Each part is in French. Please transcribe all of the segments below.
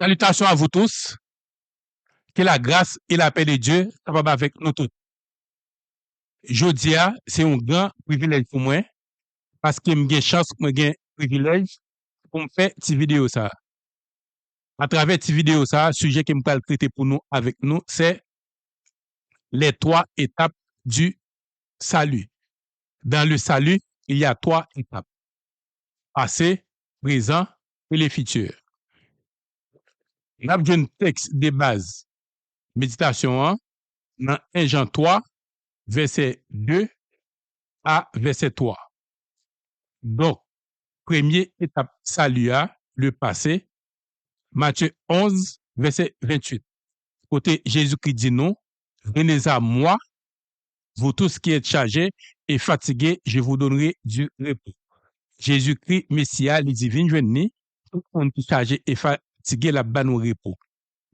Salutations à vous tous. Que la grâce et la paix de Dieu soient avec nous tous. Jodia, c'est un grand privilège pour moi parce que j'ai chance, j'ai privilège pour me faire cette vidéo ça. À travers cette vidéo ça, le sujet que je vais traiter pour nous avec nous, c'est les 3 étapes du salut. Dans le salut, il y a 3 étapes. Passé, présent et le futur. Nous avons un texte de base, méditation dans 1 Jean 3, verset 2 à verset 3. Donc, première étape, salut, le passé. Matthieu 11, verset 28. Côté Jésus-Christ dit non, venez à moi, vous tous qui êtes chargés et fatigués, je vous donnerai du repos. Jésus-Christ, Messia, les divines joignent, tout le monde qui est chargé et fatigué, la banne au repos.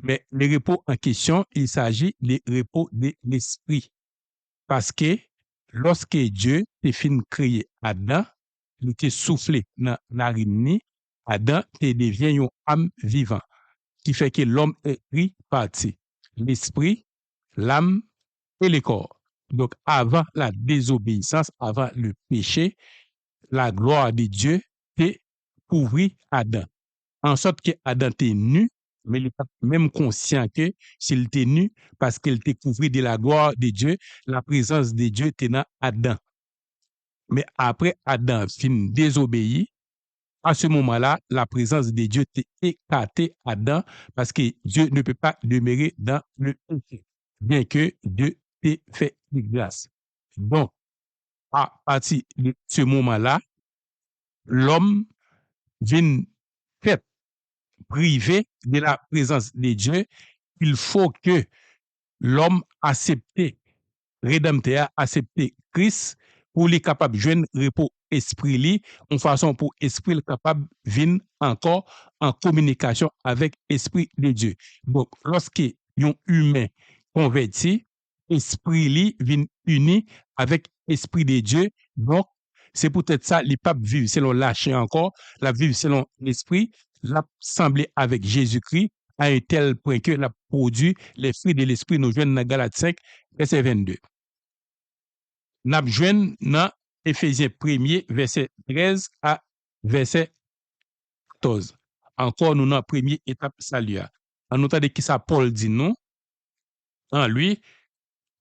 Mais le repos en question, il s'agit du repos de l'esprit. Parce que lorsque Dieu est fini de créer Adam, il était soufflé dans la narine, Adam devient une âme vivante, qui fait que l'homme est pris parti. L'esprit, l'âme et le corps. Donc, avant la désobéissance, avant le péché, la gloire de Dieu est couvert Adam. En sorte que Adam était nu, mais il n'est pas même conscient que s'il était nu, parce qu'il était couvert de la gloire de Dieu, la présence de Dieu était dans Adam. Mais après Adam fin désobéi, à ce moment-là, la présence de Dieu était écartée Adam parce que Dieu ne peut pas demeurer dans le péché, bien que Dieu ait fait grâce. Donc, à partir de ce moment-là, l'homme vient fait privé de la présence de Dieu. Il faut que l'homme accepte, rédempteur, accepte Christ pour les capable de joindre repos esprit li, en façon pour esprit le capable venir encore en communication avec esprit de Dieu. Donc, lorsque un humain converti, esprit li vient uni avec esprit de Dieu. Donc, c'est peut-être ça, les papes vivent selon lâcher encore, la vivre selon l'esprit, la sembler avec Jésus-Christ à un tel point que la produit les fruits de l'esprit nous joignent dans Galates 5, verset 22. Nous joignent dans Éphésiens 1er, verset 13 à verset 14. Encore, nous dans la première étape salut. En notant de qui ça Paul dit non, en lui,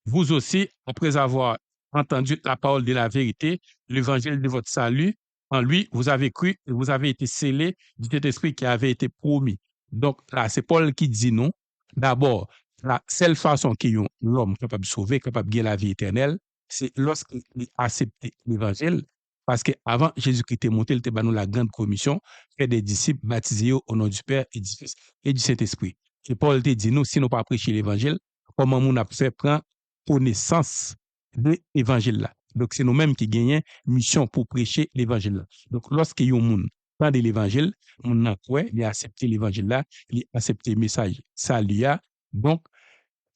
vous aussi, après avoir entendu la parole de la vérité, l'évangile de votre salut, en lui, vous avez cru et vous avez été scellés du Saint-Esprit qui avait été promis. Donc là, c'est Paul qui dit non. D'abord, la seule façon que l'homme est capable de sauver, capable de gagner la vie éternelle, c'est lorsqu'il accepte l'évangile. Parce qu'avant Jésus-Christ est monté, il était dans la grande commission, fait des disciples baptisés au nom du Père et du Fils et du Saint-Esprit. Et Paul te dit, nous, si nous pas prêcher l'évangile, comment on a fait prendre connaissance de l'évangile là. Donc, c'est nous-mêmes qui gagnons mission pour prêcher l'évangile là. Donc, lorsque y a un monde prend de l'évangile, on a quoi, il a accepté l'évangile là, il a accepté le message salut. Donc,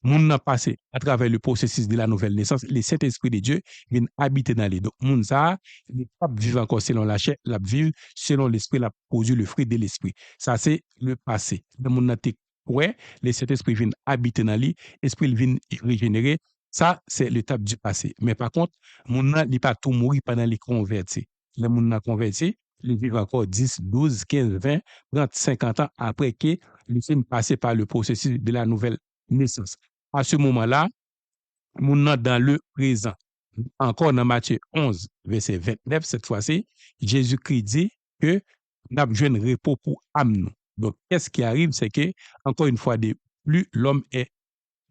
moun a passé à travers le processus de la nouvelle naissance, le Saint-Esprit de Dieu vient habiter dans les. Donc, moun ça, il n'est pas vivre encore selon la chair, il vivre selon l'esprit, il a produit le fruit de l'esprit. Ça, c'est le passé. Le moun a été ouais, le Saint-Esprit vient habiter dans lui, l'esprit vient régénérer. Ça, c'est l'étape du passé. Mais par contre, moun n'a pas tout mourir pendant les convertis. Le moun n'a converti, il vit encore 10, 12, 15, 20, 30, 50 ans après que le film passé par le processus de la nouvelle naissance. À ce moment-là, nous sommes dans le présent. Encore dans Matthieu 11, verset 29, cette fois-ci, Jésus-Christ dit que nous avons besoin de repos pour âme. Donc, qu'est-ce qui arrive, c'est que, encore une fois de plus, l'homme est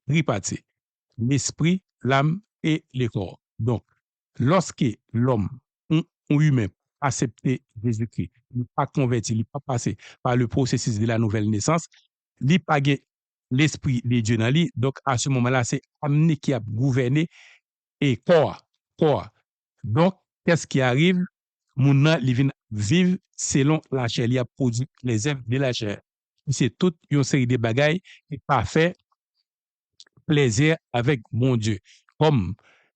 tripartite. L'esprit, l'âme et le corps. Donc, lorsque l'homme, un humain, accepté Jésus-Christ, il n'est pas converti, il n'est pas passé par le processus de la nouvelle naissance, il n'a pas l'esprit de Dieu dans lui. Donc, à ce moment-là, c'est amené qui a gouverné et corps. Donc, qu'est-ce qui arrive? Mon âme, il vient vivre selon la chair. Il a produit les œuvres de la chair. C'est toute une série de bagailles qui pas fait plaisir avec mon Dieu. Comme,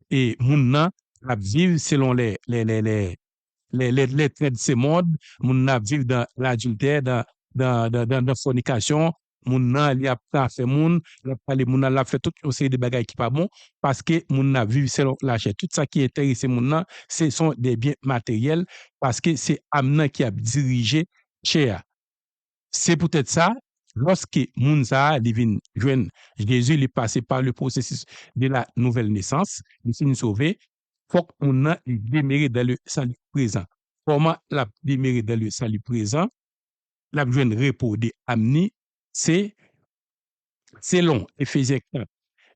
et mon âme, la vivre selon les traits de ce monde, mon âme vivre dans l'adultère, dans dans fornication, moun nan li a fait moun, la parler moun nan la fait tout une série de bagages qui pas bon parce que moun nan vivre selon la chair. Tout ça qui intéresse moun nan, ce sont des biens matériels parce que c'est âme qui a dirigé chair. C'est peut-être ça, lorsque moun sa li vinn joindre Jésus, il est passé par le processus de la nouvelle naissance, il s'est sauvé, faut qu'on nan déméré dans le salut présent. Comment la déméré dans le salut présent? La joindre repos de âme, c'est selon Éphésiens 4,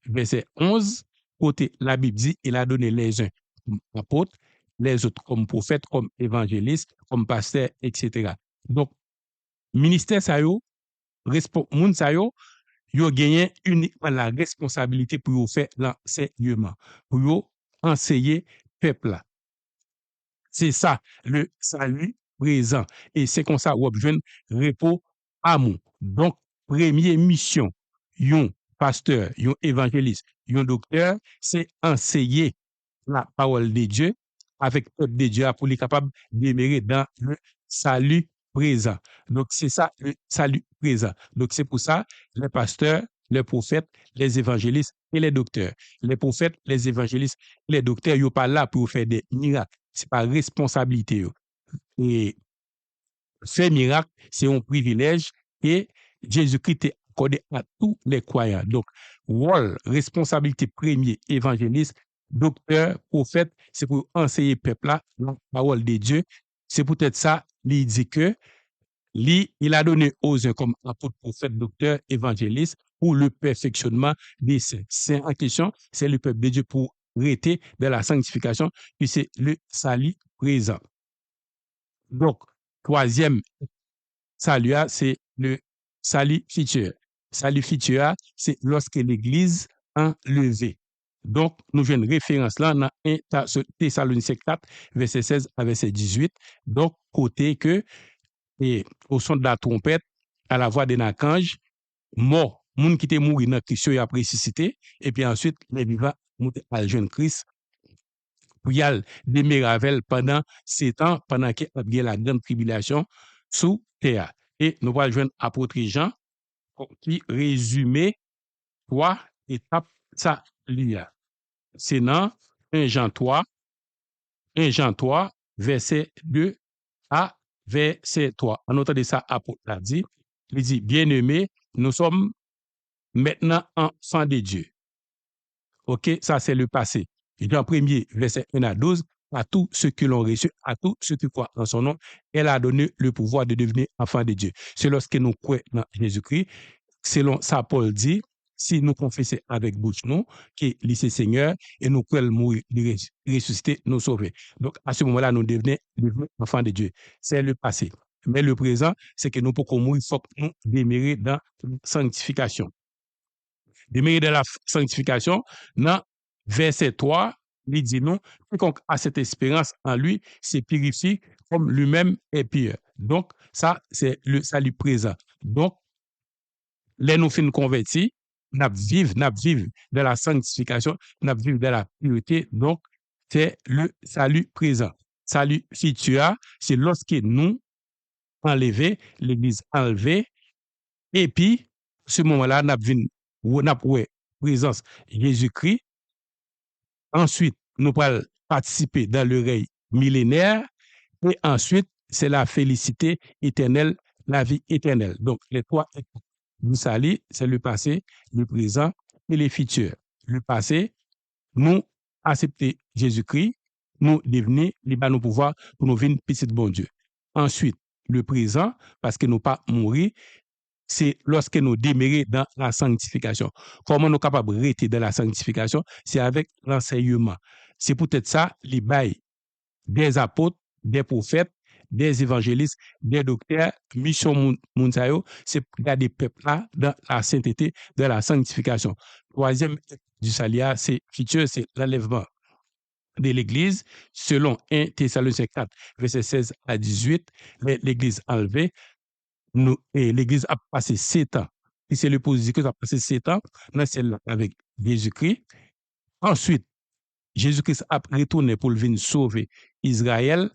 verset 11, côté la Bible dit, il a donné les uns comme apôtres, les autres comme prophètes, comme évangélistes, comme pasteurs, etc. Donc, ministère ça yo, moun sa yo gagné uniquement la responsabilité pour yo faire l'enseignement, pour yo enseigner peuple là. C'est ça le salut présent et c'est comme ça ou jeune repos amour. Donc première mission yon pasteur, yon évangéliste, yon docteur, c'est enseigner la parole de Dieu avec le peuple de Dieu pour les capable demeurer dans le salut présent. Donc c'est ça le salut présent. Donc c'est pour ça les pasteurs, les prophètes, les évangélistes et les docteurs. Les prophètes, les évangélistes, les docteurs, ils sont pas là pour faire des miracles. C'est pas responsabilité yo. Et faire miracle, c'est un privilège et Jésus-Christ est accordé à tous les croyants. Donc, rôle, responsabilité premier, évangéliste, docteur, prophète, c'est pour enseigner le peuple là la parole de Dieu. C'est peut-être ça, il dit que il a donné aux uns comme apôtre, prophète, docteur, évangéliste pour le perfectionnement des saints. C'est en question, c'est le peuple de Dieu pour rester dans la sanctification, puis c'est le salut présent. Donc, troisième salut, c'est le salut futur. Salut futur, c'est lorsque l'Église enlevée. Donc, nous avons une référence là dans 1 Thessaloniciens 4, verset 16 à verset 18. Donc, côté que, et au son de la trompette, à la voix d'un archange, mort, moun qui était mort dans Christ, il a ressuscité, et puis ensuite, les vivants montent à le jeune Christ, pour y aller demeurer avec pendant 7 ans, pendant qu'il y a la grande tribulation sous terre. Et nous allons joindre apôtre Jean, qui résume 3 étapes ça lia. C'est dans 1 Jean 3, verset 2 à verset 3. En entendant ça, apôtre l'a dit, il dit, bien-aimés, nous sommes maintenant enfants de Dieu. OK, ça c'est le passé. Jean 1er, verset 1 à 12, à tous ceux qui l'ont reçu, à tous ceux qui croient en son nom, elle a donné le pouvoir de devenir enfants de Dieu. C'est lorsque nous croyons dans Jésus-Christ, selon ça Paul dit, si nous confessons avec bouche nous qu'il est Seigneur et nous croyons mourir, ressusciter, nous sauver. Donc à ce moment-là, nous devenons enfants de Dieu. C'est le passé. Mais le présent, c'est que nous pouvons mourir, il faut que nous demeurer dans la sanctification. Demeurer dans la sanctification, dans verset 3, il dit non, quiconque a cette espérance en lui, c'est purifié comme lui-même est pur. Donc, ça, c'est le salut présent. Donc, les nous fin convertis, nous vivons dans la sanctification, nous vivons dans la pureté. Donc, c'est le salut présent. Salut futur, c'est lorsque nous enlevons, l'Église enlevée, et puis, ce moment-là, nous avons présence Jésus-Christ. Ensuite, nous allons participer dans le règne millénaire. Et ensuite, c'est la félicité éternelle, la vie éternelle. Donc, les 3 étapes du salut, c'est le passé, le présent et le futur. Le passé, nous accepter Jésus-Christ, nous devenir libre nos pouvoirs pour nous venir petit bon Dieu. Ensuite, le présent, parce que nous pas mourir, c'est lorsque nous demeurons dans la sanctification. Comment nous sommes capables de rester dans la sanctification? C'est avec l'enseignement. C'est peut-être ça, les bails des apôtres, des prophètes, des évangélistes, des docteurs, mission Mounsayo, c'est pour garder le peuple là dans la sainteté, dans la sanctification. Troisième du salut, c'est futur, c'est l'enlèvement de l'Église, selon 1 Thessaloniciens 4, verset 16 à 18, l'Église enlevée. L'Église a passé 7 ans. Et c'est le positif que ça a passé 7 ans dans celle-là avec Jésus-Christ. Ensuite, Jésus-Christ a retourné pour venir sauver Israël.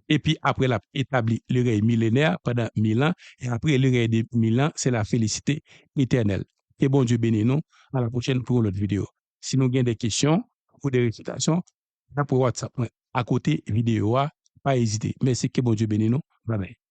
et puis après, la établi le règne millénaire pendant 1000 ans, et après le règne de 1000 ans, c'est la félicité éternelle. Que bon Dieu bénisse nous. À la prochaine pour une autre vidéo. Si nous avons des questions ou des récitations, pour WhatsApp, à côté vidéo, pas hésiter. Merci, que bon Dieu bénisse nous. Bye bye.